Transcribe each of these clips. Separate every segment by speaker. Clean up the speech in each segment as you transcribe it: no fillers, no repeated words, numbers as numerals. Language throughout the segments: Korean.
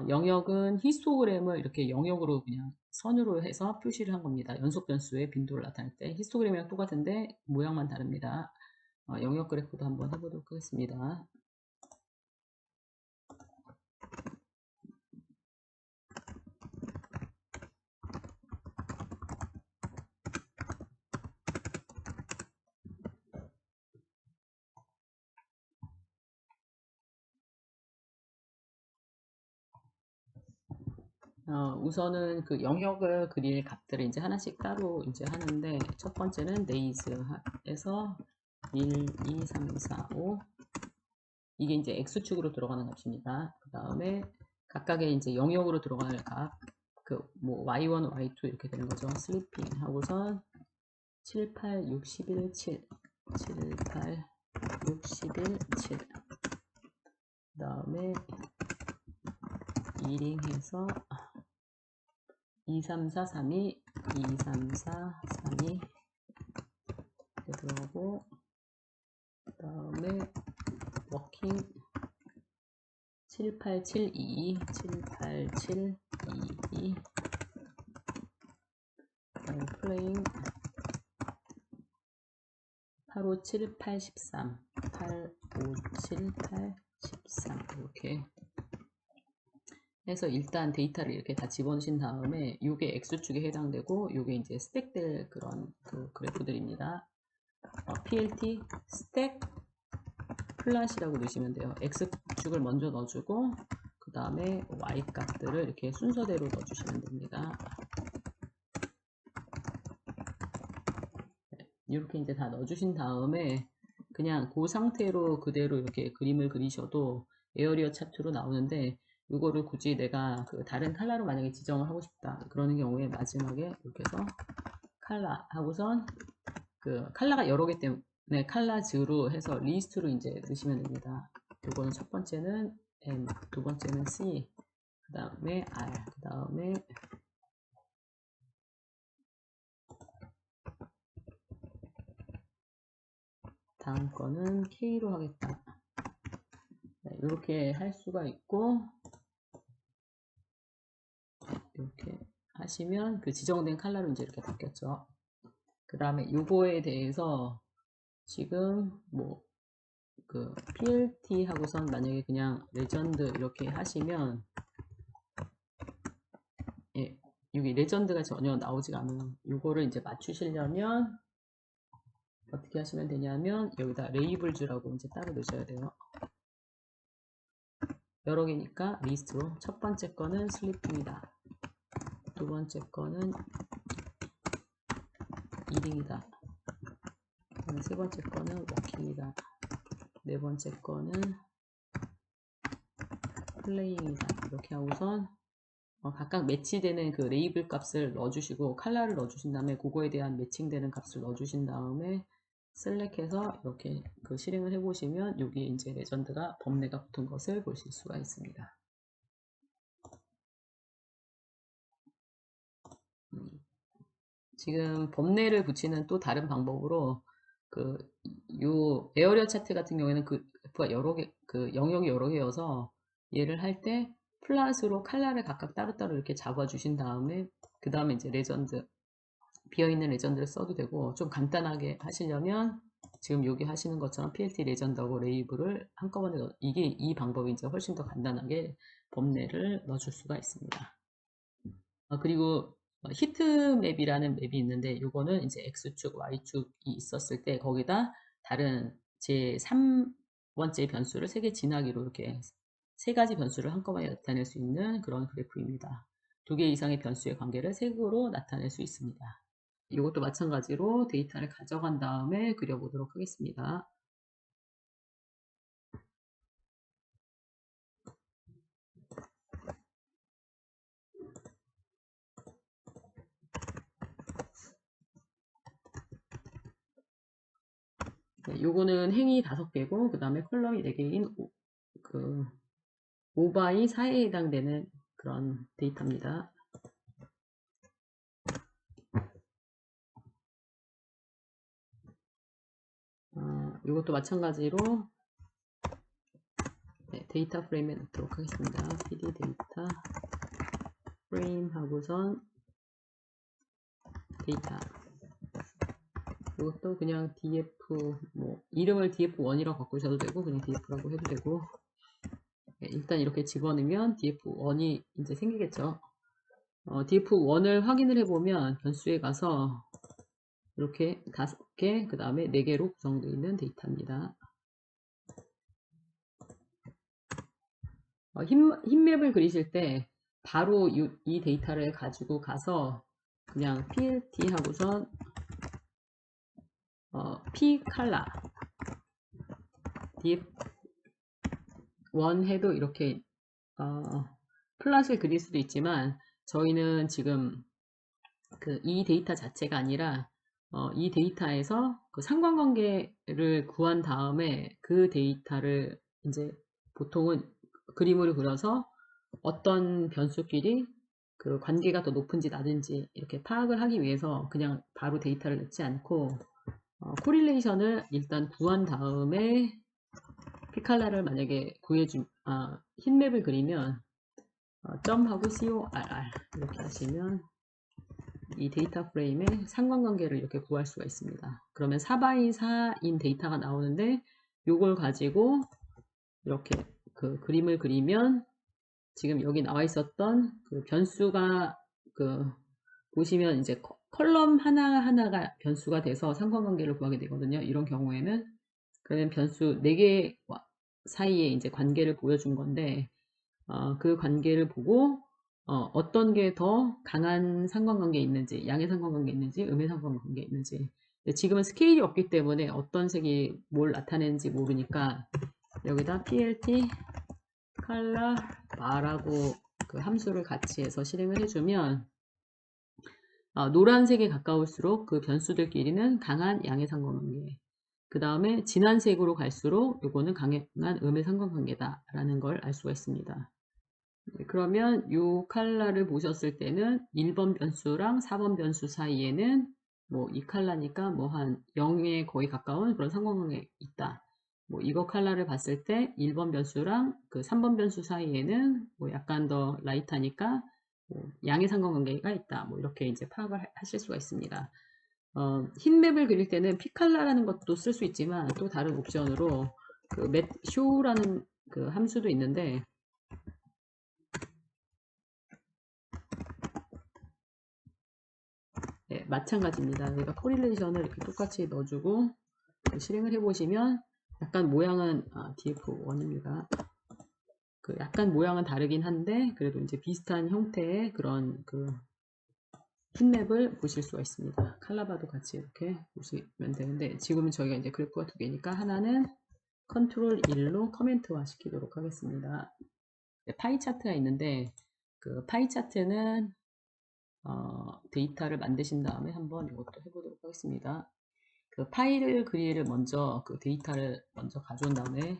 Speaker 1: 영역은 히스토그램을 이렇게 영역으로 그냥 선으로 해서 표시를 한 겁니다. 연속 변수의 빈도를 나타낼 때 히스토그램이랑 똑같은데 모양만 다릅니다. 영역 그래프도 한번 해보도록 하겠습니다. 우선은 그 영역을 그릴 값들을 이제 하나씩 따로 이제 하는데, 첫 번째는 days에서 1, 2, 3, 4, 5 이게 이제 x축으로 들어가는 값입니다. 그 다음에 각각의 이제 영역으로 들어갈 값, 그 뭐 y1, y2 이렇게 되는 거죠. sleeping 하고선 7, 8, 6, 11, 7 7, 8, 6, 11, 7 그 다음에 eating 해서 2, 3, 4, 3, 2 2, 3, 4, 3, 2 이렇게 들어가고, 그 다음에 working 7, 8, 7, 2 7, 8, 7, 2, 2 playing 8, 5, 7, 8, 13 8, 5, 7, 8, 13 이렇게 해서 일단 데이터를 이렇게 다 집어넣으신 다음에 요게 X축에 해당되고 요게 이제 스택될 그런 그 그래프들입니다. PLT 스택 플랫이라고 넣으시면 돼요. X축을 먼저 넣어주고 그 다음에 Y 값들을 이렇게 순서대로 넣어주시면 됩니다. 이렇게 이제 다 넣어주신 다음에 그냥 그 상태로 그대로 이렇게 그림을 그리셔도 에어리어 차트로 나오는데, 이거를 굳이 내가 그 다른 컬러로 만약에 지정을 하고 싶다 그러는 경우에 마지막에 이렇게 해서 컬러 하고선 그 컬러가 여러 개 때문에 컬러즈로 해서 리스트로 이제 넣으시면 됩니다. 이거는 첫 번째는 M, 두 번째는 C, 그 다음에 R, 그 다음에 다음 거는 K로 하겠다. 네, 이렇게 할 수가 있고, 이렇게 하시면 그 지정된 컬러로 이제 이렇게 바뀌었죠. 그 다음에 요거에 대해서 지금 뭐 그 PLT 하고선 만약에 그냥 레전드 이렇게 하시면, 예, 여기 레전드가 전혀 나오지가 않아요. 요거를 이제 맞추시려면 어떻게 하시면 되냐면 여기다 레이블즈라고 이제 따로 넣으셔야 돼요. 여러 개니까 리스트로 첫 번째 거는 슬리핑이다, 두 번째 거는 이딩이다, 세 번째 거는 워킹이다, 네 번째 거는 플레이잉이다. 이렇게 하고선 각각 매치되는 그 레이블 값을 넣어주시고 컬러를 넣어주신 다음에 그거에 대한 매칭되는 값을 넣어주신 다음에 셀렉해서 이렇게 그 실행을 해보시면 여기에 이제 레전드가 범례가 붙은 것을 보실 수가 있습니다. 지금 범례를 붙이는 또 다른 방법으로 그 요 에어리어 차트 같은 경우에는 그 F가 여러 개, 그 영역이 여러 개여서 얘를 할 때 플랫으로 컬러를 각각 따로따로 이렇게 잡아 주신 다음에 그 다음에 이제 레전드, 비어있는 레전드를 써도 되고, 좀 간단하게 하시려면 지금 여기 하시는 것처럼 PLT 레전드하고 레이블을 한꺼번에 이게 이 방법이 이제 훨씬 더 간단하게 범례를 넣어줄 수가 있습니다. 그리고 히트맵이라는 맵이 있는데 이거는 이제 X축, Y축이 있었을 때 거기다 다른 제 3번째 변수를 3개 지나기로 이렇게 3가지 변수를 한꺼번에 나타낼 수 있는 그런 그래프입니다. 2개 이상의 변수의 관계를 색으로 나타낼 수 있습니다. 이것도 마찬가지로 데이터를 가져간 다음에 그려보도록 하겠습니다. 네, 요거는 행이 5개고 그 다음에 컬럼이 4개인 그 5바이 4에 해당되는 그런 데이터입니다. 이것도 마찬가지로 네, 데이터 프레임에 넣도록 하겠습니다. pd 데이터 프레임 하고선 데이터. 이것도 그냥 df 뭐 이름을 df1이라고 바꾸셔도 되고 그냥 df라고 해도 되고 네, 일단 이렇게 집어넣으면 df1이 이제 생기겠죠. df1을 확인을 해보면 변수에 가서 이렇게 5개 그 다음에 4개로 구성되어 있는 데이터입니다. 힙맵을 그리실 때 바로 이 데이터를 가지고 가서 그냥 plt 하고선 p 컬러 df1 해도 이렇게 플랫을 그릴 수도 있지만 저희는 지금 이 데이터 자체가 아니라 이 데이터에서 그 상관관계를 구한 다음에 그 데이터를 이제 보통은 그림으로 그려서 어떤 변수끼리 그 관계가 더 높은지 낮은지 이렇게 파악을 하기 위해서 그냥 바로 데이터를 넣지 않고 코릴레이션을 일단 구한 다음에 피칼라를 만약에 힙맵을 그리면 점하고 corr 이렇게 하시면 이 데이터 프레임의 상관관계를 이렇게 구할 수가 있습니다. 그러면 4x4인 데이터가 나오는데 이걸 가지고 이렇게 그 그림을 그리면 지금 여기 나와 있었던 그 변수가 보시면 이제 컬럼 하나하나가 변수가 돼서 상관관계를 구하게 되거든요. 이런 경우에는 그러면 변수 4개 사이에 이제 관계를 보여준 건데 그 관계를 보고 어떤 게 더 강한 상관관계에 있는지, 양의 상관관계에 있는지, 음의 상관관계에 있는지. 지금은 스케일이 없기 때문에 어떤 색이 뭘 나타내는지 모르니까 여기다 plt color bar라고 그 함수를 같이 해서 실행을 해주면 노란색에 가까울수록 그 변수들끼리는 강한 양의 상관관계, 그 다음에 진한 색으로 갈수록 요거는 강한 음의 상관관계다 라는 걸 알 수가 있습니다. 그러면 이 컬러를 보셨을 때는 1번 변수랑 4번 변수 사이에는 뭐 이 컬러니까 뭐 한 0에 거의 가까운 그런 상관관계가 있다. 뭐 이거 컬러를 봤을 때 1번 변수랑 그 3번 변수 사이에는 뭐 약간 더 라이트하니까 뭐 양의 상관관계가 있다. 뭐 이렇게 이제 파악을 하실 수가 있습니다. 흰맵을 그릴 때는 피칼라라는 것도 쓸 수 있지만 또 다른 옵션으로 그 맷쇼라는 그 함수도 있는데 네, 마찬가지입니다. 내가 코릴레이션을 이렇게 똑같이 넣어주고 실행을 해보시면 약간 모양은 df1입니다. 약간 모양은 다르긴 한데 그래도 이제 비슷한 형태의 그런 흰맵을 보실 수가 있습니다. 칼라바도 같이 이렇게 보시면 되는데 지금은 저희가 이제 그래프가 2개니까 하나는 컨트롤 1로 커멘트화 시키도록 하겠습니다. 파이 차트가 있는데 그 파이 차트는 데이터를 만드신 다음에 한번 이것도 해보도록 하겠습니다. 그 파일을 그리를 먼저 그 데이터를 먼저 가져온 다음에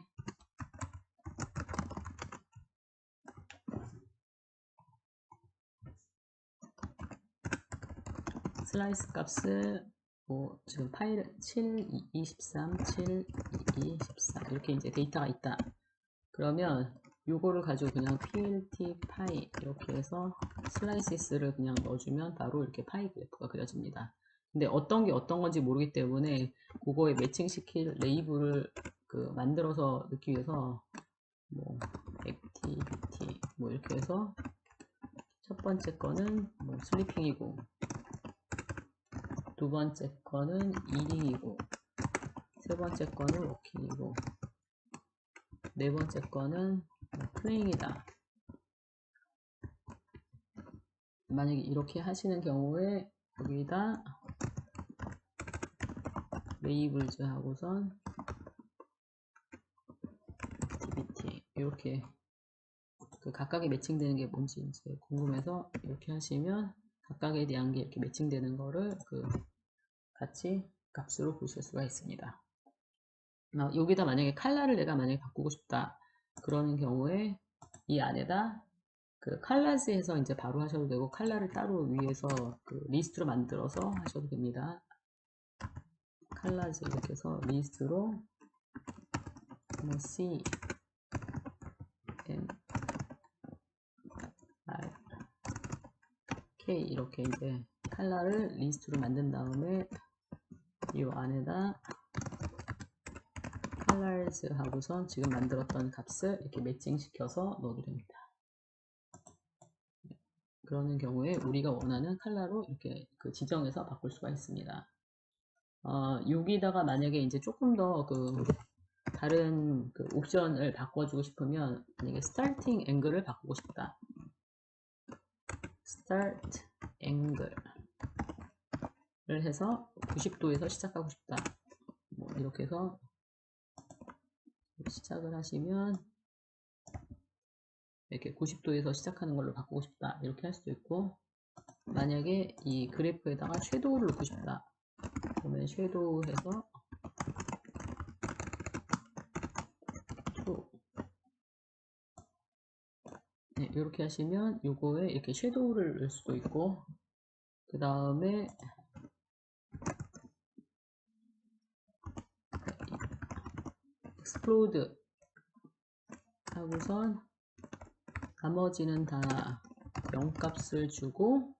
Speaker 1: 슬라이스 값을 뭐 지금 파일 7, 23, 7, 2, 14 이렇게 이제 데이터가 있다. 그러면 요거를 가지고 그냥 plt 파이 이렇게 해서 슬라이시스를 그냥 넣어주면 바로 이렇게 파이 그래프가 그려집니다. 근데 어떤 게 어떤 건지 모르기 때문에 그거에 매칭시킬 레이블을 만들어서 넣기 위해서 뭐 액티비티 뭐 이렇게 해서 첫 번째 거는 뭐 슬리핑이고 두 번째 거는 이닝이고 세 번째 거는 워킹이고 네 번째 거는 플레잉이다. 만약에 이렇게 하시는 경우에 여기다 레이블즈 하고선 액티비티 이렇게 각각이 매칭되는 게 뭔지 이제 궁금해서 이렇게 하시면 각각에 대한 게 이렇게 매칭되는 거를 같이 값으로 보실 수가 있습니다. 여기다 만약에 컬러를 내가 만약에 바꾸고 싶다 그러는 경우에 이 안에다 컬러스에서 이제 바로 하셔도 되고 컬러를 따로 위에서 리스트로 만들어서 하셔도 됩니다. 컬러스 이렇게 해서 리스트로 C M R K 이렇게 이제 컬러를 리스트로 만든 다음에 이 안에다 colors 하고선 지금 만들었던 값을 이렇게 매칭시켜서 넣어드립니다. 그러는 경우에 우리가 원하는 컬러로 이렇게 그 지정해서 바꿀 수가 있습니다. 여기다가 만약에 이제 조금 더 다른 옵션을 바꿔주고 싶으면 만약에 starting angle을 바꾸고 싶다. start angle을 해서 90도에서 시작하고 싶다. 뭐 이렇게 해서 시작을 하시면 이렇게 90도에서 시작하는 걸로 바꾸고 싶다. 이렇게 할 수도 있고, 만약에 이 그래프에다가 섀도우를 넣고 싶다. 그러면 섀도우 해서 네, 이렇게 하시면 요거에 이렇게 섀도우를 넣을 수도 있고, 그 다음에 explode 하고선 나머지는 다 0값을 주고,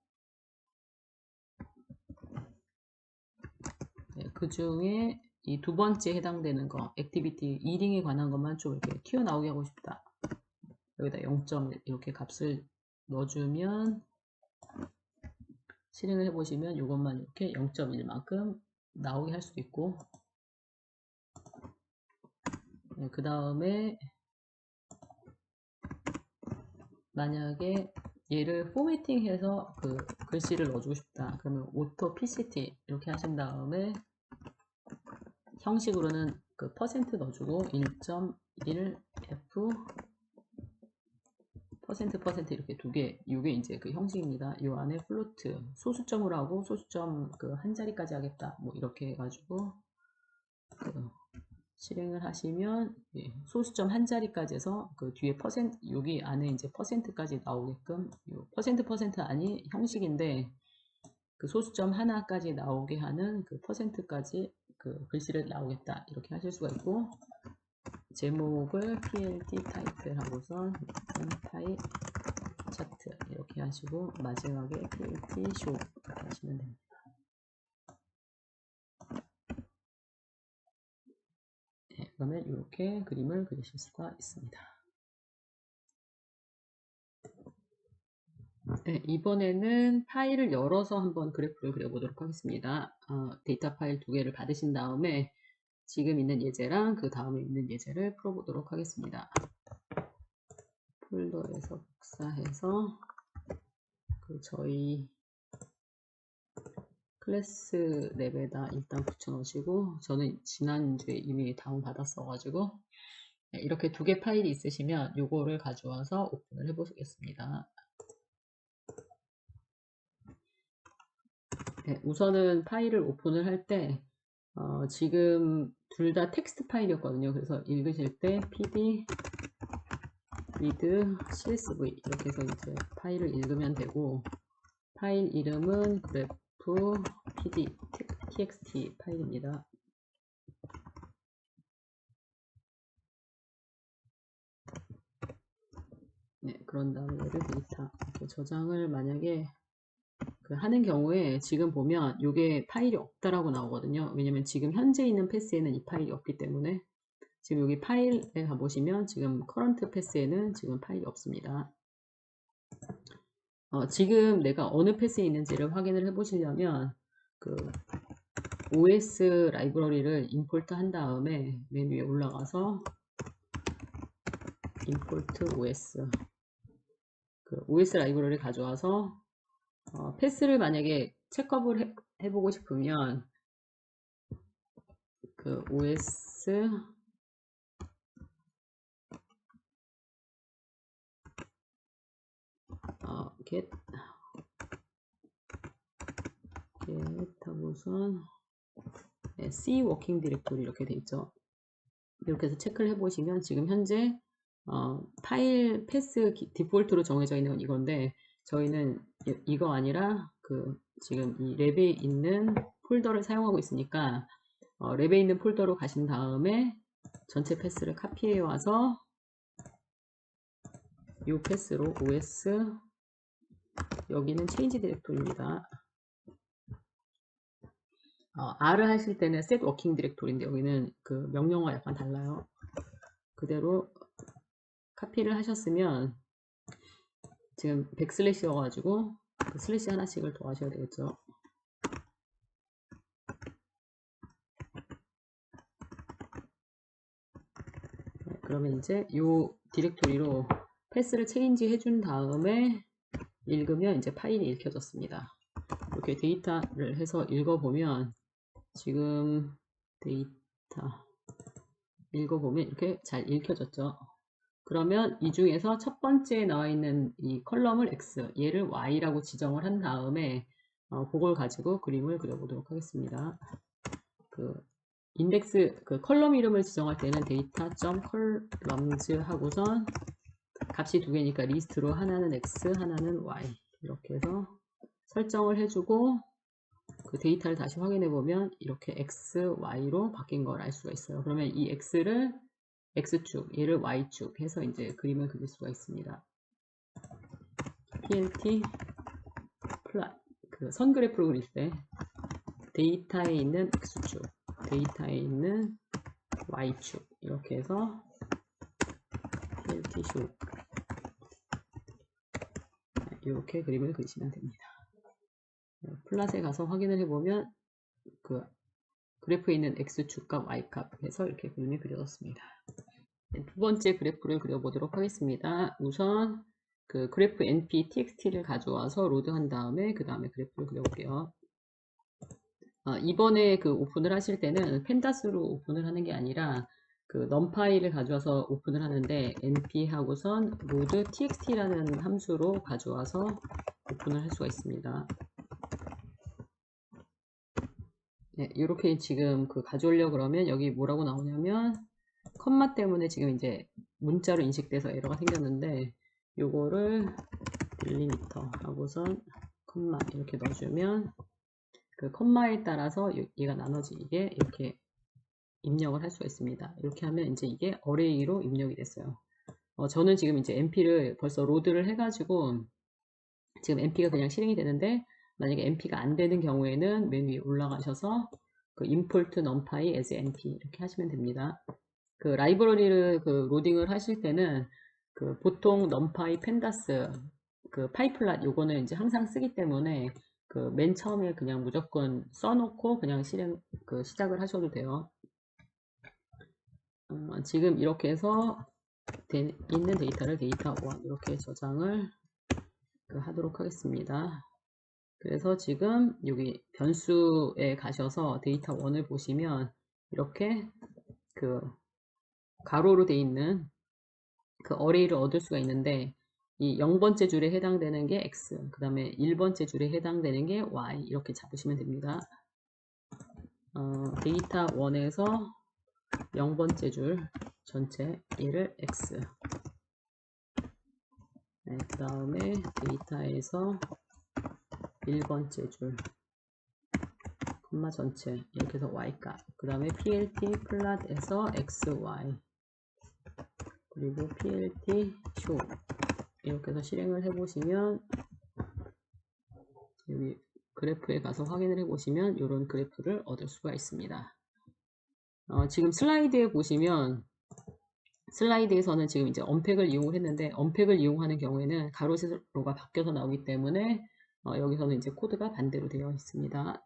Speaker 1: 네, 그 중에 이 두 번째 해당되는 거, 액티비티 이링에 관한 것만 좀 이렇게 튀어나오게 하고 싶다. 여기다 0.1 이렇게 값을 넣어주면 실행을 해보시면 이것만 이렇게 0.1만큼 나오게 할 수도 있고, 네, 그 다음에 만약에 얘를 포매팅해서 글씨를 넣어주고 싶다. 그러면 auto PCT 이렇게 하신 다음에 형식으로는 퍼센트 넣어주고 1.1 F 퍼센트 이렇게 두 개, 이게 이제 그 형식입니다. 이 안에 플로트 소수점으로 하고 소수점 한 자리까지 하겠다. 뭐 이렇게 해가지고 실행을 하시면 소수점 한 자리까지 해서 뒤에 퍼센트, 여기 안에 이제 퍼센트까지 나오게끔 퍼센트 아니 형식인데 그 소수점 하나까지 나오게 하는 퍼센트까지 글씨를 나오겠다. 이렇게 하실 수가 있고, 제목을 PLT 타이틀 하고선 타입 차트 이렇게 하시고 마지막에 PLT 쇼 이렇게 하시면 됩니다. 네, 그러면 이렇게 그림을 그리실 수가 있습니다. 네, 이번에는 파일을 열어서 한번 그래프를 그려보도록 하겠습니다. 데이터 파일 두 개를 받으신 다음에 지금 있는 예제랑 그 다음에 있는 예제를 풀어보도록 하겠습니다. 폴더에서 복사해서 저희 클래스 랩에다 일단 붙여 놓으시고, 저는 지난주에 이미 다운 받았어 가지고 이렇게 두 개 파일이 있으시면 요거를 가져와서 오픈을 해 보겠습니다. 네, 우선은 파일을 오픈을 할 때 지금 둘 다 텍스트 파일이었거든요. 그래서 읽으실 때 pd read csv 이렇게 해서 이제 파일을 읽으면 되고, 파일 이름은 그래프 pd txt 파일입니다. 네, 그런 다음에 얘를 데이터 이렇게 저장을 만약에 하는 경우에 지금 보면 이게 파일이 없다라고 나오거든요. 왜냐면 지금 현재 있는 패스에는 이 파일이 없기 때문에, 지금 여기 파일에 가보시면 지금 커런트 패스에는 지금 파일이 없습니다. 지금 내가 어느 패스에 있는지를 확인을 해 보시려면 OS 라이브러리를 임포트 한 다음에 맨 위에 올라가서 임포트 OS OS 라이브러리 가져와서 패스를 만약에 체크업을 해보고 싶으면 OS get 하고선 C 워킹 디렉토리 이렇게 돼 있죠. 이렇게 해서 체크를 해보시면 지금 현재 파일 패스 디폴트로 정해져 있는 건 이건데, 저희는 이거 아니라 지금 이 랩에 있는 폴더를 사용하고 있으니까 랩에 있는 폴더로 가신 다음에 전체 패스를 카피해 와서 이 패스로 OS, 여기는 체인지 디렉토리입니다. R을 하실 때는 set working 디렉토리인데 여기는 그 명령어가 약간 달라요. 그대로 카피를 하셨으면 지금 백슬래시여가지고 그 슬래시 하나씩을 더 하셔야 되겠죠. 네, 그러면 이제 이 디렉토리로 패스를 체인지 해준 다음에 읽으면 이제 파일이 읽혀졌습니다. 이렇게 데이터를 해서 읽어보면 지금 데이터 읽어보면 이렇게 잘 읽혀졌죠. 그러면 이 중에서 첫 번째에 나와 있는 이 컬럼을 X, 얘를 Y라고 지정을 한 다음에 그걸 가지고 그림을 그려보도록 하겠습니다. 그 인덱스, 그 컬럼 이름을 지정할 때는 data.columns 하고선 값이 두 개니까 리스트로 하나는 X, 하나는 Y 이렇게 해서 설정을 해주고 그 데이터를 다시 확인해 보면 이렇게 X, Y로 바뀐 걸 알 수가 있어요. 그러면 이 X를 X축, 얘를 Y축 해서 이제 그림을 그릴 수가 있습니다. PLT 플랫, 그 선그래프를 그릴 때 데이터에 있는 X축, 데이터에 있는 Y축 이렇게 해서 PLT 쇼 이렇게 그림을 그리시면 됩니다. 플랫에 가서 확인을 해보면 그 그래프에 있는 X축값, Y값 해서 이렇게 그림이 그려졌습니다. 두 번째 그래프를 그려보도록 하겠습니다. 우선 그 그래프 np txt를 가져와서 로드한 다음에 그 다음에 그래프를 그려볼게요. 이번에 그 오픈을 하실 때는 펜다스로 오픈을 하는 게 아니라 그 num파이를 가져와서 오픈을 하는데 np 하고선 load txt라는 함수로 가져와서 오픈을 할 수가 있습니다. 네, 이렇게 지금 그 가져오려고 그러면 여기 뭐라고 나오냐면 컴마 때문에 지금 이제 문자로 인식돼서 에러가 생겼는데 요거를 딜리미터 하고선 컴마 이렇게 넣어주면 그 컴마에 따라서 얘가 나눠지게 이렇게 입력을 할 수가 있습니다. 이렇게 하면 이제 이게 어레이로 입력이 됐어요. 저는 지금 이제 np를 벌써 로드를 해가지고 지금 np가 그냥 실행이 되는데 만약에 np가 안 되는 경우에는 맨 위에 올라가셔서 그 import numpy as np 이렇게 하시면 됩니다. 그 라이브러리를 그 로딩을 하실 때는 그 보통 numpy, pandas 그 파이플랏 요거는 이제 항상 쓰기 때문에 그 맨 처음에 그냥 무조건 써놓고 그냥 시작을 하셔도 돼요. 지금 이렇게 해서 있는 데이터를 데이터1 이렇게 저장을 하도록 하겠습니다. 그래서 지금 여기 변수에 가셔서 데이터1을 보시면 이렇게 그 가로로 돼 있는 그 어레이를 얻을 수가 있는데 이 0번째 줄에 해당되는 게 X, 그 다음에 1번째 줄에 해당되는 게 Y 이렇게 잡으시면 됩니다. 데이터 1에서 0번째 줄 전체 얘를 X, 네, 그 다음에 데이터에서 1번째 줄 콤마 전체 이렇게 해서 Y값, 그 다음에 PLT 플랫에서 XY 그리고 PLT show 이렇게 해서 실행을 해보시면 여기 그래프에 가서 확인을 해보시면 이런 그래프를 얻을 수가 있습니다. 지금 슬라이드에 보시면 슬라이드에서는 지금 이제 언팩을 이용을 했는데 언팩을 이용하는 경우에는 가로 세로가 바뀌어서 나오기 때문에 여기서는 이제 코드가 반대로 되어 있습니다.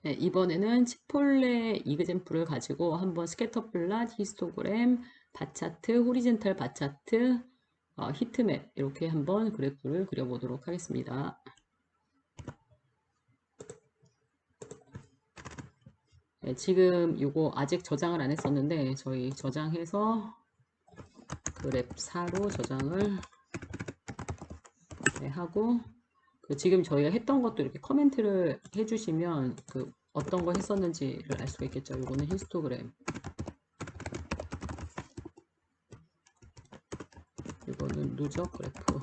Speaker 1: 네, 이번에는 치폴레 이그젬플을 가지고 한번 스캐터 플랫, 히스토그램, 바차트, 호리젠탈 바차트, 히트맵 이렇게 한번 그래프를 그려보도록 하겠습니다. 네, 지금 이거 아직 저장을 안 했었는데 저희 저장해서 그랩 4로 저장을 하고 지금 저희가 했던 것도 이렇게 커멘트를 해주시면 어떤 거 했었는지를 알 수가 있겠죠. 이거는 히스토그램, 이거는 누적 그래프,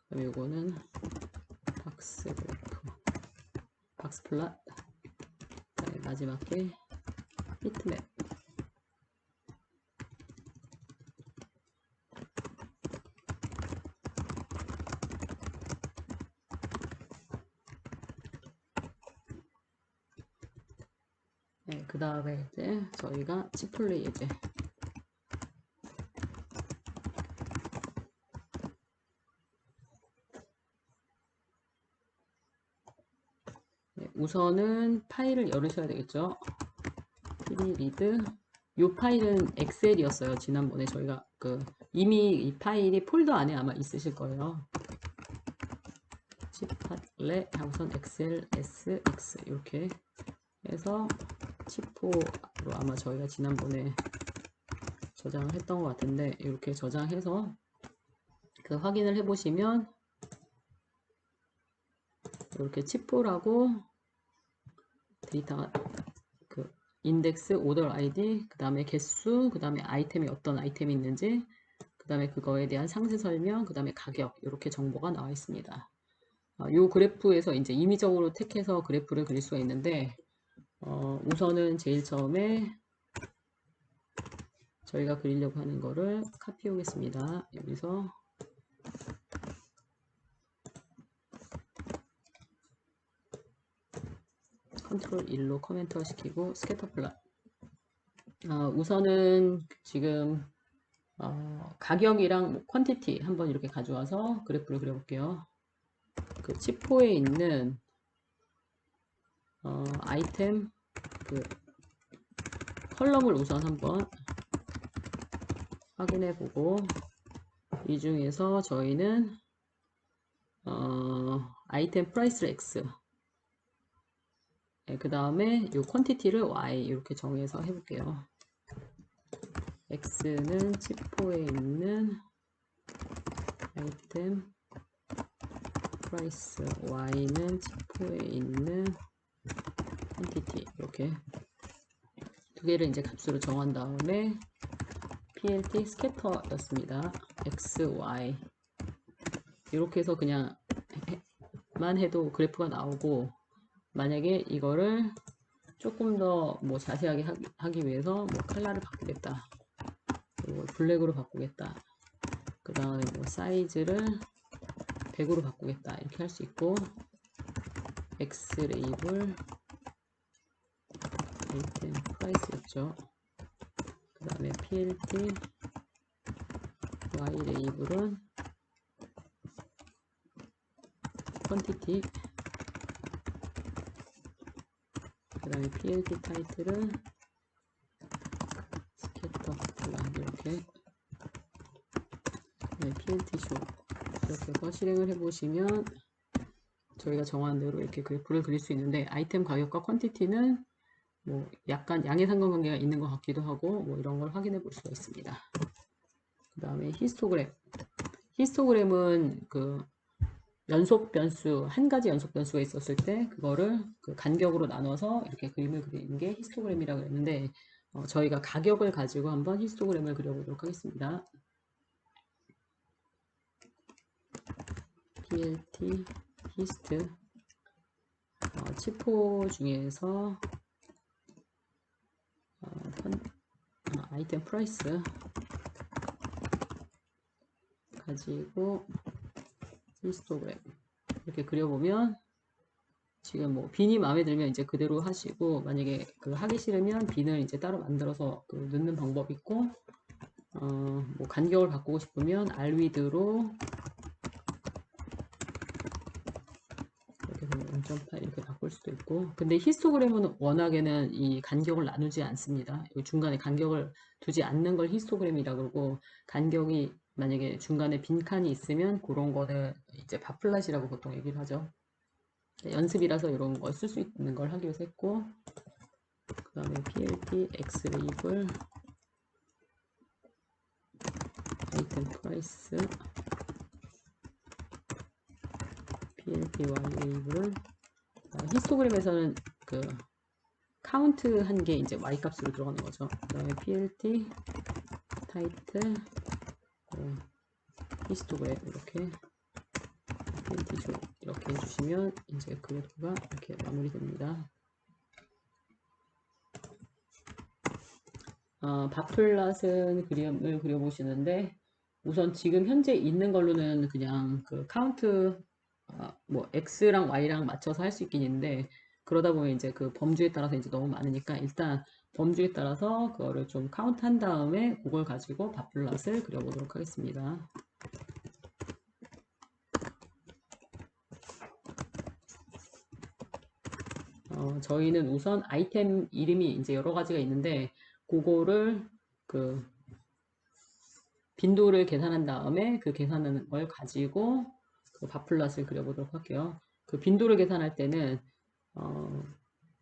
Speaker 1: 그다음에 이거는 박스 그래프. 박스 플랫, 마지막 게 히트맵. 네, 그 다음에 이제 저희가 치플레이 예제. 네, 우선은 파일을 열으셔야 되겠죠. pd 리드. 이 파일은 엑셀이었어요. 지난번에 저희가 이미 이 파일이 폴더 안에 아마 있으실 거예요. 치팟레 하고선 엑셀 sx 이렇게 해서 치포로 아마 저희가 지난번에 저장을 했던 것 같은데, 이렇게 저장해서 확인을 해 보시면 이렇게 치포라고 데이터가 인덱스, 오더 아이디, 그 다음에 개수, 그 다음에 아이템이 어떤 아이템이 있는지, 그 다음에 그거에 대한 상세 설명, 그 다음에 가격, 이렇게 정보가 나와 있습니다. 이 그래프에서 이제 임의적으로 택해서 그래프를 그릴 수가 있는데, 우선은 제일 처음에 저희가 그리려고 하는 거를 카피해 오겠습니다. 여기서 컨트롤 1로 커멘터 시키고 스캐터 플롯. 우선은 지금 가격이랑 퀀티티 한번 이렇게 가져와서 그래프를 그려볼게요. 치포에 있는 아이템 컬럼을 우선 한번 확인해 보고, 이 중에서 저희는 아이템 프라이스를 X, 그 다음에 이 퀀티티를 Y 이렇게 정해서 해볼게요. X는 치포에 있는 아이템 프라이스, Y는 치포에 있는 퀀티티, 이렇게 두 개를 이제 값으로 정한 다음에 plt 스캐터였습니다. x, y 이렇게 해서 그냥 만 해도 그래프가 나오고, 만약에 이거를 조금 더 뭐 자세하게 하기 위해서 뭐 컬러를 바꾸겠다, 그리고 블랙으로 바꾸겠다, 그 다음에 뭐 사이즈를 100으로 바꾸겠다, 이렇게 할 수 있고, X 레이블 아이템 프라이스였죠. 그 다음에 plt y 레이블은 퀀티티, 그 다음에 plt 타이틀은 스캐터 플랫, 이렇게 plt 쇼, 이렇게 해서 실행을 해보시면 저희가 정한 대로 이렇게 그래프를 그릴 수 있는데, 아이템 가격과 퀀티티는 뭐 약간 양의 상관관계가 있는 것 같기도 하고, 뭐 이런 걸 확인해 볼 수가 있습니다. 그 다음에 히스토그램. 히스토그램은 연속 변수, 한 가지 연속 변수가 있었을 때 그거를 간격으로 나눠서 이렇게 그림을 그리는 게 히스토그램이라고 했는데, 저희가 가격을 가지고 한번 히스토그램을 그려보도록 하겠습니다. plt 히스트, 치포 중에서 아이템 프라이스 가지고 히스토그램 이렇게 그려보면, 지금 뭐 빈이 마음에 들면 이제 그대로 하시고, 만약에 하기 싫으면 빈을 이제 따로 만들어서 넣는 방법이 있고, 뭐 간격을 바꾸고 싶으면 알위드로 이렇게 해서 0.8 이렇게 바꿀 수도 있고, 근데 히스토그램은 워낙에는 이 간격을 나누지 않습니다. 중간에 간격을 두지 않는 걸 히스토그램이라고 그러고, 간격이 만약에 중간에 빈칸이 있으면 그런 거는 이제 바플랫이라고 보통 얘기를 하죠. 연습이라서 이런 걸 쓸 수 있는 걸 하기 위해서 했고, 그 다음에 plt x 레이블 아이템 프라이스, plt y 레이블은 히스토그램에서는 카운트 한 게 이제 y 값으로 들어가는 거죠. 그 다음에 plt 타이틀 히스토그램, 이렇게 plt 조 이렇게 해주시면 보시면 이제 그래프가 이렇게 마무리됩니다. 바플랏은 그림을 그려보시는데 우선 지금 현재 있는 걸로는 그냥 그 카운트 뭐 x랑 y랑 맞춰서 할 수 있긴 있는데 그러다 보면 이제 그 범주에 따라서 이제 너무 많으니까 일단 범주에 따라서 그거를 좀 카운트한 다음에 그걸 가지고 바플랏을 그려보도록 하겠습니다. 저희는 우선 아이템 이름이 이제 여러 가지가 있는데 그거를 그 빈도를 계산한 다음에 그 계산하는 걸 가지고 그 바플랏을 그려보도록 할게요. 그 빈도를 계산할 때는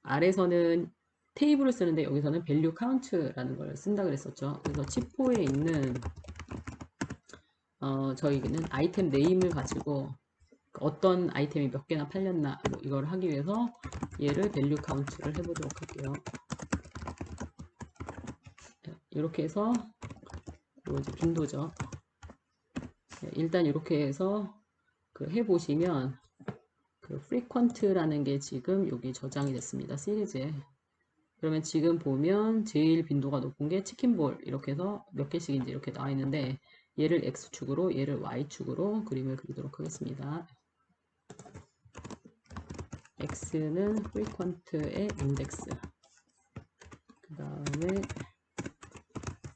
Speaker 1: 아래서는 테이블을 쓰는데 여기서는 value count라는 걸 쓴다 그랬었죠. 그래서 치포에 있는 저희는 아이템 네임을 가지고 어떤 아이템이 몇 개나 팔렸나 뭐 이걸 하기 위해서 얘를 value count를 해보도록 할게요. 이렇게 해서 이제 빈도죠. 일단 이렇게 해서 그 해보시면 그 frequent라는 게 지금 여기 저장이 됐습니다. 시리즈에. 그러면 지금 보면 제일 빈도가 높은 게 치킨볼 이렇게 해서 몇 개씩인지 이렇게 나와 있는데 얘를 X축으로 얘를 Y축으로 그림을 그리도록 하겠습니다. X는 frequent의 인덱스 그 다음에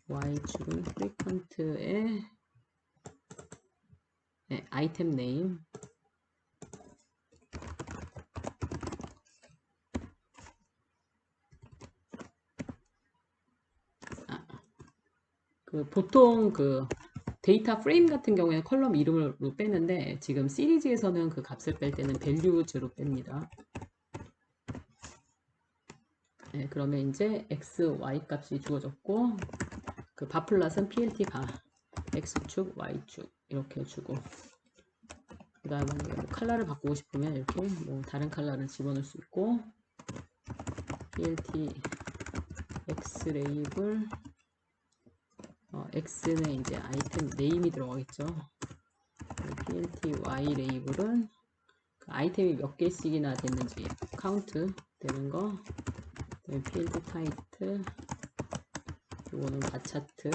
Speaker 1: Y축은 frequent의 아이템 네임 보통 그 데이터 프레임 같은 경우에는 컬럼 이름으로 빼는데 지금 시리즈에서는 그 값을 뺄 때는 values로 뺍니다. 네, 그러면 이제 x, y 값이 주어졌고 그 바플랏은 plt 바 x축, y축 이렇게 주고 그 다음에 뭐 컬러를 바꾸고 싶으면 이렇게 뭐 다른 컬러를 집어넣을 수 있고 plt x 레이블 x는 이제 아이템 네임이 들어가겠죠. plt y 레이블은 그 아이템이 몇 개씩이나 됐는지 카운트 되는 거 plt 타이틀 이거는 바차트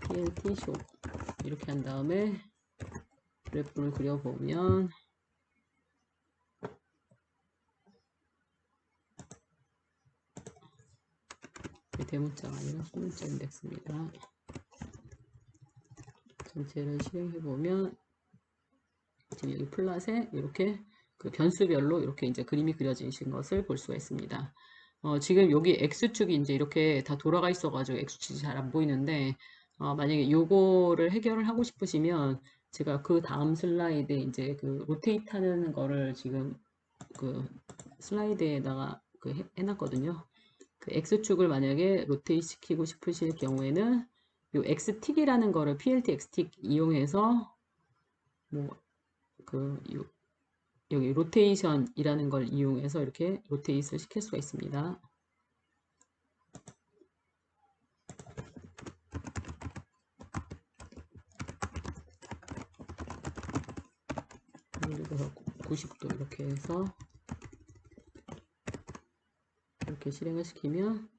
Speaker 1: plt 쇼 이렇게 한 다음에 그래프를 그려보면 대문자가 아니라 소문자 인덱스입니다. 전체를 실행해보면 지금 여기 플랫에 이렇게 그 변수별로 이렇게 이제 그림이 그려지신 것을 볼 수가 있습니다. 지금 여기 X축이 이제 이렇게 다 돌아가 있어가지고 X축이 잘 안 보이는데, 만약에 요거를 해결을 하고 싶으시면 제가 그 다음 슬라이드에 이제 그 로테이트 하는 거를 지금 그 슬라이드에다가 그 해놨거든요. 그 X축을 만약에 로테이트 시키고 싶으실 경우에는 요 X틱이라는 거를 PLT X틱 이용해서 여기 로테이션이라는 걸 이용해서 이렇게 로테이트를 시킬 수가 있습니다. 그리고 90도 이렇게 해서 이렇게 실행을 시키면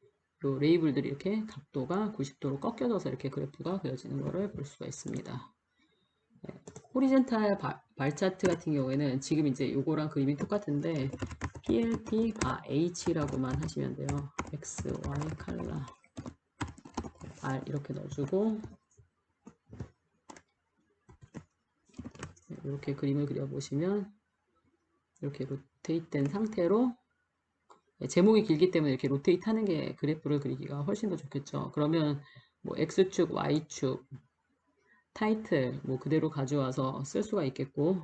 Speaker 1: 요 레이블들이 이렇게 각도가 90도로 꺾여져서 이렇게 그래프가 그려지는 것을 볼 수가 있습니다. 호리젠탈 발 차트 같은 경우에는 지금 이제 요거랑 그림이 똑같은데 PLT 바 H라고만 하시면 돼요. X, Y 칼라 R 이렇게 넣어주고 이렇게 그림을 그려보시면 이렇게 로테이트 된 상태로 제목이 길기 때문에 이렇게 로테이트 하는 게 그래프를 그리기가 훨씬 더 좋겠죠. 그러면 뭐 X축, Y축, 타이틀 뭐 그대로 가져와서 쓸 수가 있겠고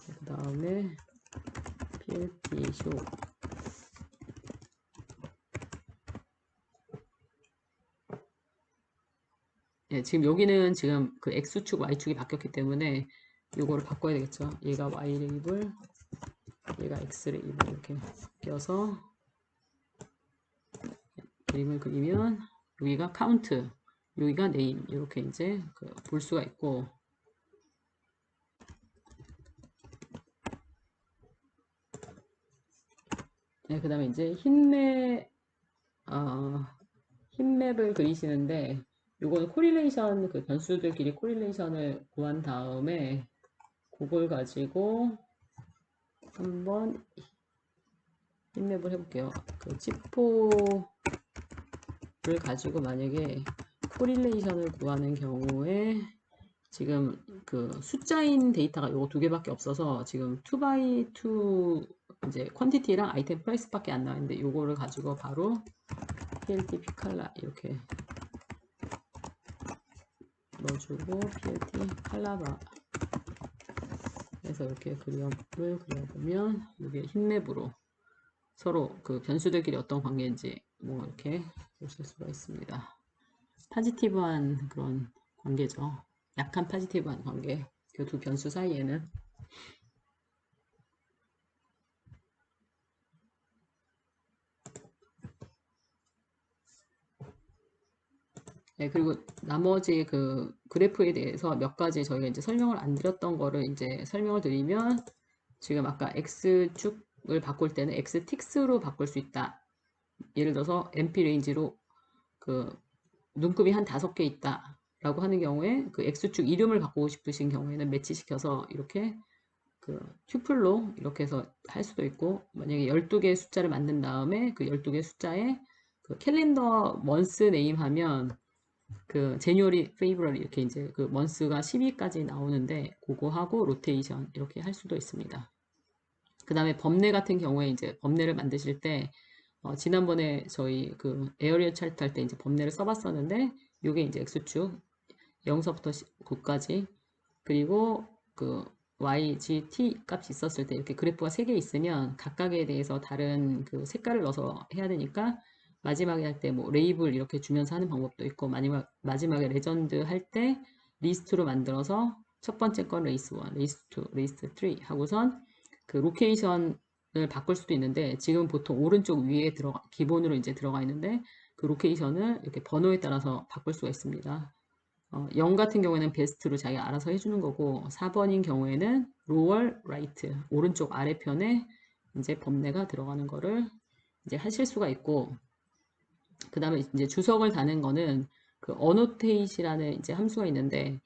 Speaker 1: 그 다음에 PLT 쇼 지금 여기는 지금 그 X축, Y축이 바뀌었기 때문에 요거를 바꿔야 되겠죠. 얘가 Y 레이블, 얘가 X 레이블 이렇게 바뀌어서 그림을 그리면 여기가 카운트 여기가 네임 이렇게 이제 볼 수가 있고, 네, 그 다음에 이제 어, 흰맵을 그리시는데, 요거는 코릴레이션, 그 변수들끼리 코릴레이션을 구한 다음에 그걸 가지고 한번 흰맵을 해볼게요. 그 치포를 가지고 만약에 코릴레이션을 구하는 경우에 지금 그 숫자인 데이터가 요거 두 개밖에 없어서 지금 2x2 이제 퀀티티랑 아이템 프라이스밖에 안 나왔는데, 요거를 가지고 바로 PLT 피칼라 이렇게 넣어주고 PLT 칼라바 해서 이렇게 그림을 그려보면 이게 흰맵으로 서로 그 변수들끼리 어떤 관계인지 뭐 이렇게 보실 수가 있습니다. 파지티브한 그런 관계죠. 약한 파지티브한 관계. 그 두 변수 사이에는. 네, 그리고 나머지 그 그래프에 대해서 몇 가지 저희가 이제 설명을 안 드렸던 거를 이제 설명을 드리면, 지금 아까 X축을 바꿀 때는 X틱스로 바꿀 수 있다. 예를 들어서 MP 레인지로 그 눈급이 한 5개 있다 라고 하는 경우에 그 X축 이름을 바꾸고 싶으신 경우에는 매치시켜서 이렇게 그 튜플로 이렇게 해서 할 수도 있고, 만약에 12개의 숫자를 만든 다음에 그 12개 숫자에 그 캘린더 먼스 네임 하면 그 제뉴어리 페이브럴 이렇게 이제 그 먼스가 10위까지 나오는데, 그거 하고 로테이션 이렇게 할 수도 있습니다. 그 다음에 법례 같은 경우에 이제 법례를 만드실 때 지난번에 저희 그 에어리어 차트 할 때 이제 법례를 써봤었는데, 요게 이제 X축 0서부터 9까지, 그리고 그 Y, G, T 값이 있었을 때 이렇게 그래프가 3개 있으면 각각에 대해서 다른 그 색깔을 넣어서 해야 되니까, 마지막에 할 때 뭐 레이블 이렇게 주면서 하는 방법도 있고, 마지막에 레전드 할 때 리스트로 만들어서 첫 번째 건 레이스 1, 레이스 2, 레이스 3 하고선 그 로케이션을 바꿀 수도 있는데, 지금 보통 오른쪽 위에 기본으로 이제 들어가 있는데, 그 로케이션을 이렇게 번호에 따라서 바꿀 수가 있습니다. 0 같은 경우에는 베스트로 자기가 알아서 해주는 거고, 4번인 경우에는 로월 라이트 오른쪽 아래편에 이제 법례가 들어가는 거를 이제 하실 수가 있고, 그 다음에 이제 주석을 다는 거는 그 어노테이트라는 이제 함수가 있는데,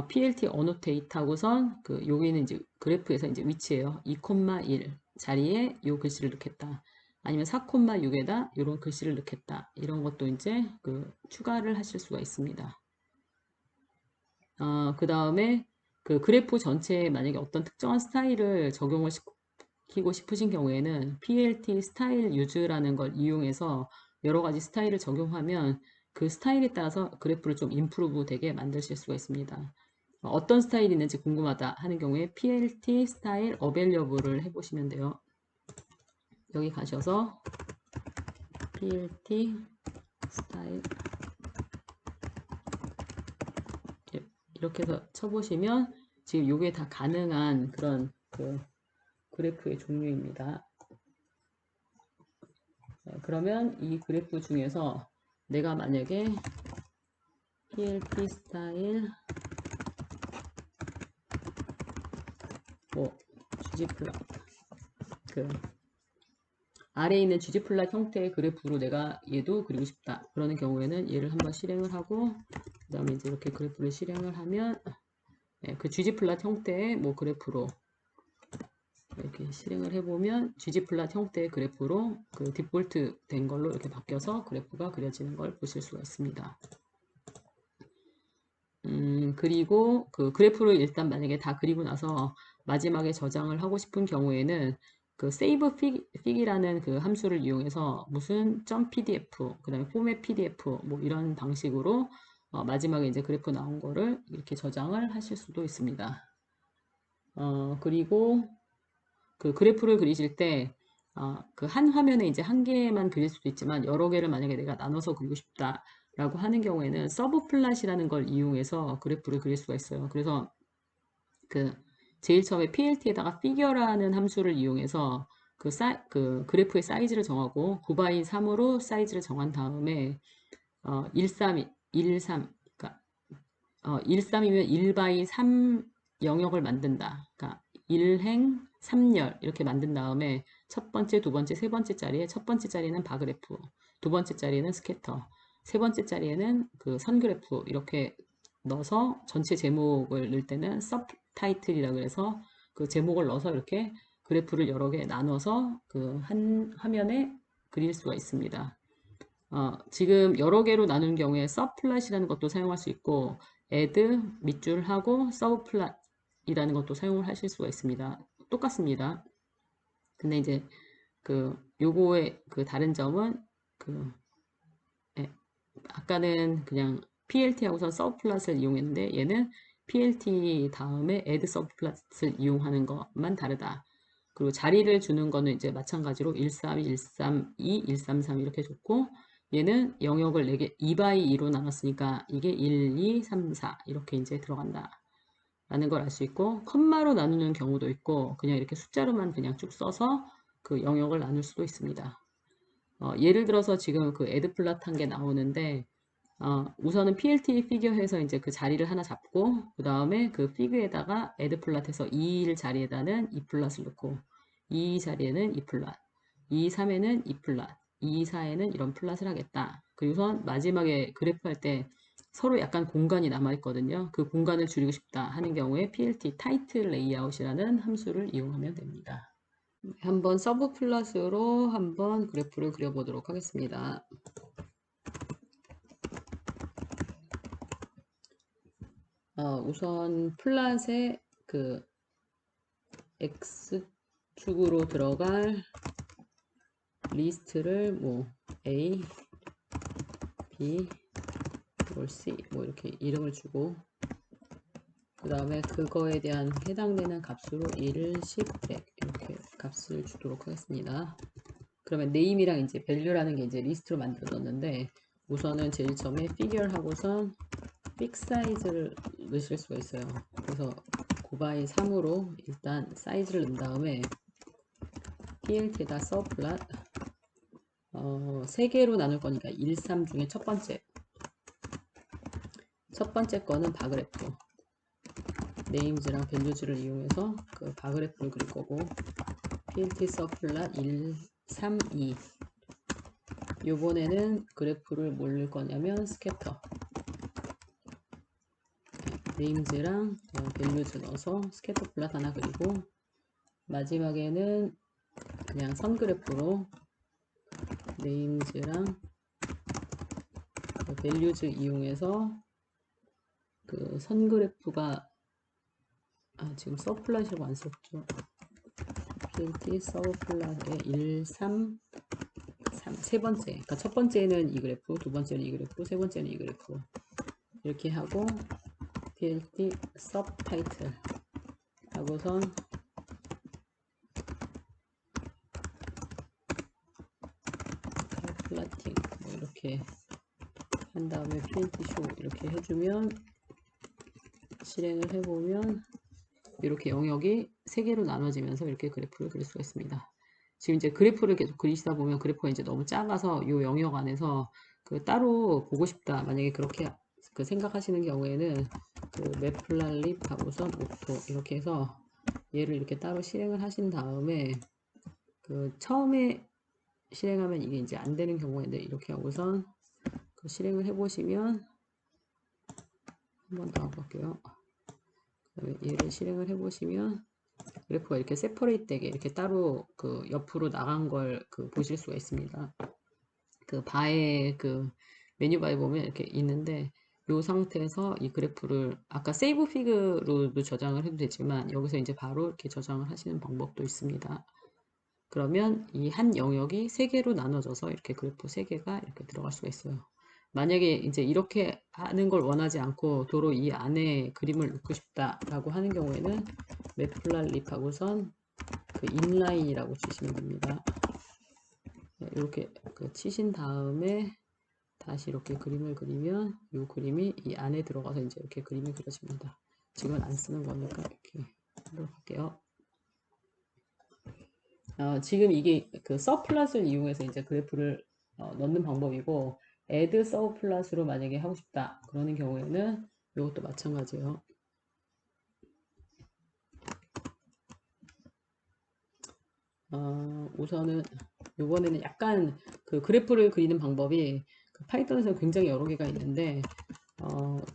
Speaker 1: PLT 어노테이트 하고선 그 여기는 이제 그래프에서 이제 위치예요. 2,1 자리에 요 글씨를 넣겠다. 아니면 4,6에다 이런 글씨를 넣겠다. 이런 것도 이제 그 추가를 하실 수가 있습니다. 그 다음에 그 그래프 전체에 만약에 어떤 특정한 스타일을 적용을 시키고 싶으신 경우에는 PLT 스타일 유즈라는 걸 이용해서 여러 가지 스타일을 적용하면 그 스타일에 따라서 그래프를 좀 임프루브 되게 만드실 수가 있습니다. 어떤 스타일이 있는지 궁금하다 하는 경우에 PLT 스타일 어벨러블을 해보시면 돼요. 여기 가셔서 PLT 스타일 이렇게 해서 쳐보시면 지금 이게 다 가능한 그런 그 그래프의 종류입니다. 그러면 이 그래프 중에서 내가 만약에 PLT 스타일 뭐 ggplot 그 아래에 있는 ggplot 형태의 그래프로 내가 얘도 그리고 싶다 그러는 경우에는 얘를 한번 실행을 하고, 그 다음에 이제 이렇게 그래프를 실행을 하면 그 ggplot 형태의 뭐 그래프로 이렇게 실행을 해보면 ggplot 형태의 그래프로 그 디폴트 된 걸로 이렇게 바뀌어서 그래프가 그려지는 걸 보실 수가 있습니다. 그리고 그 그래프를 일단 만약에 다 그리고 나서 마지막에 저장을 하고 싶은 경우에는 그 save fig이라는 그 함수를 이용해서 무슨 .pdf, 그 다음에 format pdf 뭐 이런 방식으로 마지막에 이제 그래프 나온 거를 이렇게 저장을 하실 수도 있습니다. 그리고 그 그래프를 그리실 때 그 한 화면에 이제 한 개만 그릴 수도 있지만, 여러 개를 만약에 내가 나눠서 그리고 싶다 라고 하는 경우에는 서브 플랫이라는 걸 이용해서 그래프를 그릴 수가 있어요. 그래서 그 제일 처음에 PLT에다가 figure라는 함수를 이용해서 그 그래프의 사이즈를 정하고 9 by 3으로 사이즈를 정한 다음에 13, 13이면 1 3 영역을 만든다. 그러니까 1행 3열 이렇게 만든 다음에 첫 번째, 두 번째, 세 번째 자리에 첫 번째 자리는 바그래프, 두 번째 자리에는 스캐터, 세 번째 자리에는 그 선그래프 이렇게 넣어서 전체 제목을 넣을 때는 서브타이틀이라고 해서 그 제목을 넣어서 이렇게 그래프를 여러 개 나눠서 그 한 화면에 그릴 수가 있습니다. 지금 여러 개로 나눈 경우에 서플랫이라는 것도 사용할 수 있고 add 밑줄하고 서브플랫이라는 것도 사용을 하실 수가 있습니다. 똑같습니다. 근데 이제 그 요거의 그 다른 점은 그 예, 아까는 그냥 PLT하고서 서브플랫을 이용했는데 얘는 PLT 다음에 add 서브플랫을 이용하는 것만 다르다. 그리고 자리를 주는 거는 이제 마찬가지로 132, 132, 133 이렇게 줬고 얘는 영역을 4개 2x2로 나눴으니까 이게 1, 2, 3, 4 이렇게 이제 들어간다 라는 걸 알 수 있고 컴마로 나누는 경우도 있고 그냥 이렇게 숫자로만 그냥 쭉 써서 그 영역을 나눌 수도 있습니다. 예를 들어서 지금 그 add 플랫 한 게 나오는데 우선은 PLT 피규어에서 이제 그 자리를 하나 잡고 그 다음에 그 피규어에다가 add 플랫에서 2일 자리에다는 2 플랫을 넣고 2 자리에는 2 플랫, 2, 3에는 2 플랫, 2, 4에는 이런 플랫을 하겠다. 그리고선 마지막에 그래프 할 때 서로 약간 공간이 남아 있거든요. 그 공간을 줄이고 싶다 하는 경우에 PLT 타이틀 레이아웃이라는 함수를 이용하면 됩니다. 한번 서브 플랫으로 한번 그래프를 그려보도록 하겠습니다. 우선 플랫의 그 X축으로 들어갈 리스트를 뭐 A, B, C 뭐 이렇게 이름을 주고 그 다음에 그거에 대한 해당되는 값으로 1, 10, 100 이렇게 값을 주도록 하겠습니다. 그러면 name이랑 이제 value라는 게 이제 리스트로 만들어졌는데 우선은 제일 처음에 figure 하고선 픽 사이즈를 넣으실 수가 있어요. 그래서 9x 3으로 일단 사이즈를 넣은 다음에 PLT에다 서플랫 3개로 나눌 거니까 1, 3 중에 첫 번째 거는 바그래프 네임즈랑 밸류즈를 이용해서 그 바그래프를 그릴 거고 PLT 서플랫 1, 3, 2 요번에는 그래프를 뭘 넣을 거냐면 스캐터 네임즈랑 밸류즈 넣어서 스캐터 플랫 하나 그리고 마지막에는 그냥 선 그래프로 네임즈랑 밸류즈 이용해서 그 선 그래프가 지금 서플랫이라고 안 썼죠. PLT 서플랫의 1, 3, 3, 세 번째. 그러니까 첫 번째는 이 그래프, 두 번째는 이 그래프, 세 번째는 이 그래프. 이렇게 하고 PLT subtitle 하고선 플라팅 뭐 이렇게 한 다음에 PLT show 이렇게 해주면 실행을 해보면 이렇게 영역이 3개로 나눠지면서 이렇게 그래프를 그릴 수가 있습니다. 지금 이제 그래프를 계속 그리시다 보면 그래프가 이제 너무 작아서 이 영역 안에서 그 따로 보고 싶다. 만약에 그렇게 그 생각하시는 경우에는 그 맵플랄립 하고선 오토 이렇게 해서 얘를 이렇게 따로 실행을 하신 다음에 그 처음에 실행하면 이게 이제 안 되는 경우가 있는데 이렇게 하고선 그 실행을 해보시면 한번 더 해볼게요. 얘를 실행을 해보시면 그래프가 이렇게 세퍼레이트 되게 이렇게 따로 그 옆으로 나간 걸 그 보실 수가 있습니다. 그 바에 그 메뉴 바에 보면 이렇게 있는데 이 상태에서 이 그래프를 아까 세이브 피그로도 저장을 해도 되지만 여기서 이제 바로 이렇게 저장을 하시는 방법도 있습니다. 그러면 이 한 영역이 3개로 나눠져서 이렇게 그래프 3개가 이렇게 들어갈 수가 있어요. 만약에 이제 이렇게 하는 걸 원하지 않고 도로 이 안에 그림을 넣고 싶다라고 하는 경우에는 맵플랄립하고선 그 인라인이라고 치시면 됩니다. 이렇게 그 치신 다음에 다시 이렇게 그림을 그리면 이 그림이 이 안에 들어가서 이제 이렇게 그림이 그려집니다. 지금은 안 쓰는 거니까 이렇게 하도록 할게요. 지금 이게 그 서플랫을 이용해서 이제 그래프를 넣는 방법이고 add 서플랫으로 만약에 하고 싶다 그러는 경우에는 이것도 마찬가지예요. 우선은 이번에는 약간 그 그래프를 그리는 방법이 그 파이썬에서 굉장히 여러 개가 있는데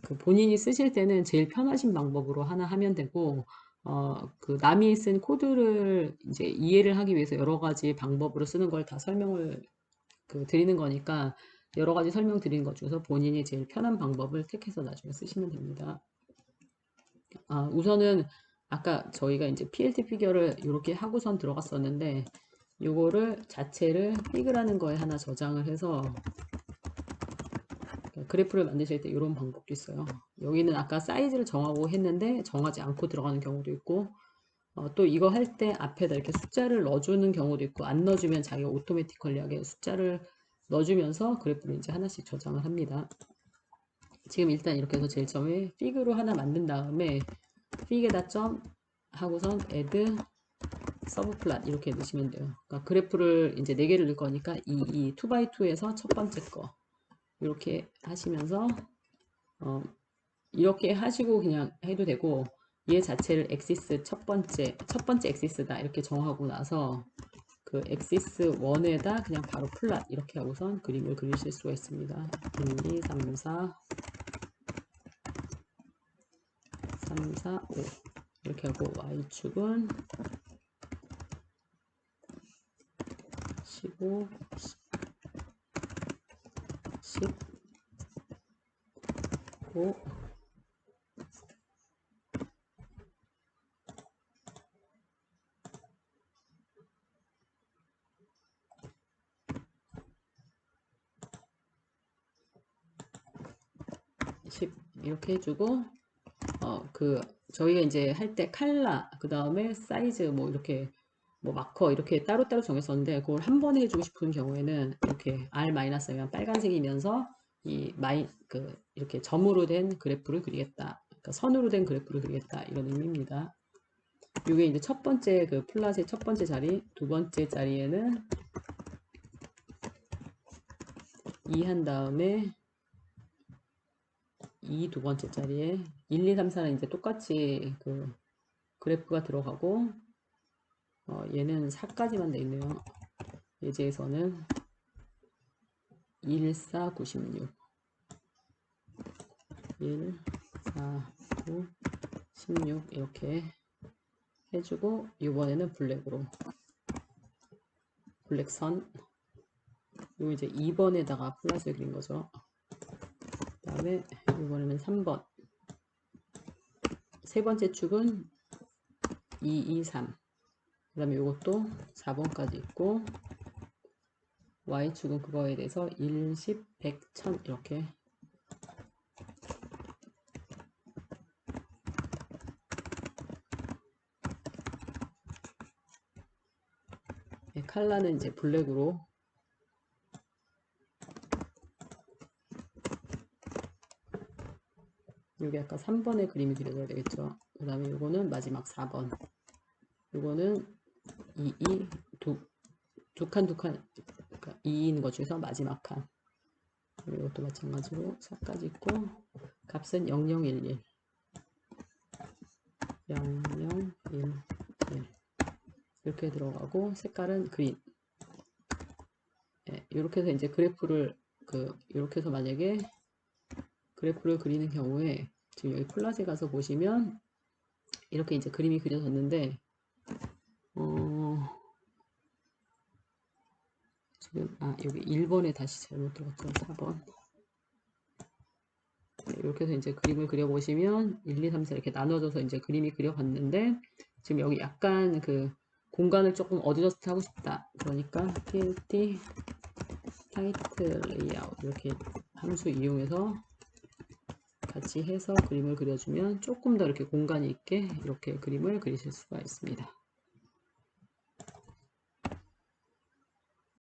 Speaker 1: 그 본인이 쓰실 때는 제일 편하신 방법으로 하나 하면 되고 그 남이 쓴 코드를 이제 이해를 하기 위해서 여러 가지 방법으로 쓰는 걸 다 설명을 그 드리는 거니까 여러 가지 설명 드리는 것 중에서 본인이 제일 편한 방법을 택해서 나중에 쓰시면 됩니다. 우선은 아까 저희가 이제 PLT 피겨를 이렇게 하고선 들어갔었는데 요거를 자체를 피그라는 거에 하나 저장을 해서 그래프를 만드실 때 이런 방법도 있어요. 여기는 아까 사이즈를 정하고 했는데 정하지 않고 들어가는 경우도 있고 또 이거 할 때 앞에다 이렇게 숫자를 넣어주는 경우도 있고 안 넣어주면 자기가 오토매티컬리하게 숫자를 넣어주면서 그래프를 이제 하나씩 저장을 합니다. 지금 일단 이렇게 해서 제일 처음에 피그로 하나 만든 다음에 피그에다 점 하고선 add 서브플랫 이렇게 넣으시면 돼요. 그러니까 그래프를 이제 4개를 넣을 거니까 이 2x2에서 첫 번째 거 이렇게 하시면서 이렇게 하시고 그냥 해도 되고 얘 자체를 엑시스 첫 번째 엑시스다 이렇게 정하고 나서 그 엑시스 1에다 그냥 바로 플랫 이렇게 하고선 그림을 그리실 수가 있습니다. 1, 2, 3, 4 3, 4, 5 이렇게 하고 Y축은 15, 15, 10 이렇게 해주고 저희가 이제 할 때 칼라 그 다음에 사이즈 뭐 이렇게 뭐 마커 이렇게 따로따로 정했었는데 그걸 한 번에 해주고 싶은 경우에는 이렇게 R-면 빨간색이면서 이렇게 점으로 된 그래프를 그리겠다. 그러니까 선으로 된 그래프를 그리겠다. 이런 의미입니다. 이게 이제 첫 번째 그 플랫의 첫 번째 자리, 두 번째 자리에는 2 한 다음에 2 두 번째 자리에 1, 2, 3, 4는 이제 똑같이 그 그래프가 들어가고 얘는 4까지만 돼 있네요. 예제에서는 1, 4, 96 1, 4, 9, 16 이렇게 해주고 이번에는 블랙으로 블랙선 요 이제 2번에다가 플랫을 그린 거죠. 그 다음에 이번에는 3번 세 번째 축은 2, 2, 3 그 다음에 이것도 4번까지 있고 Y축은 그거에 대해서 1, 10, 100, 1000 이렇게 칼라는 이제 블랙으로 여기 아까 3번의 그림이 그려져야 되겠죠. 그 다음에 이거는 마지막 4번 이거는 2, 2, 두 칸 그러니까 2인 것 중에서 마지막 칸 이것도 마찬가지로 4까지 있고 값은 0011 0011 이렇게 들어가고 색깔은 그린 이렇게 해서 이제 그래프를 이렇게 해서 만약에 그래프를 그리는 경우에 지금 여기 플랫에 가서 보시면 이렇게 이제 그림이 그려졌는데 지금 여기 1번에 다시 잘못 들어갔죠. 4번 이렇게 해서 이제 그림을 그려보시면 1, 2, 3, 4 이렇게 나눠져서 이제 그림이 그려봤는데 지금 여기 약간 그 공간을 조금 어드저스트 하고 싶다. 그러니까 PLT 타이트 레이아웃 이렇게 함수 이용해서 같이 해서 그림을 그려주면 조금 더 이렇게 공간이 있게 이렇게 그림을 그리실 수가 있습니다.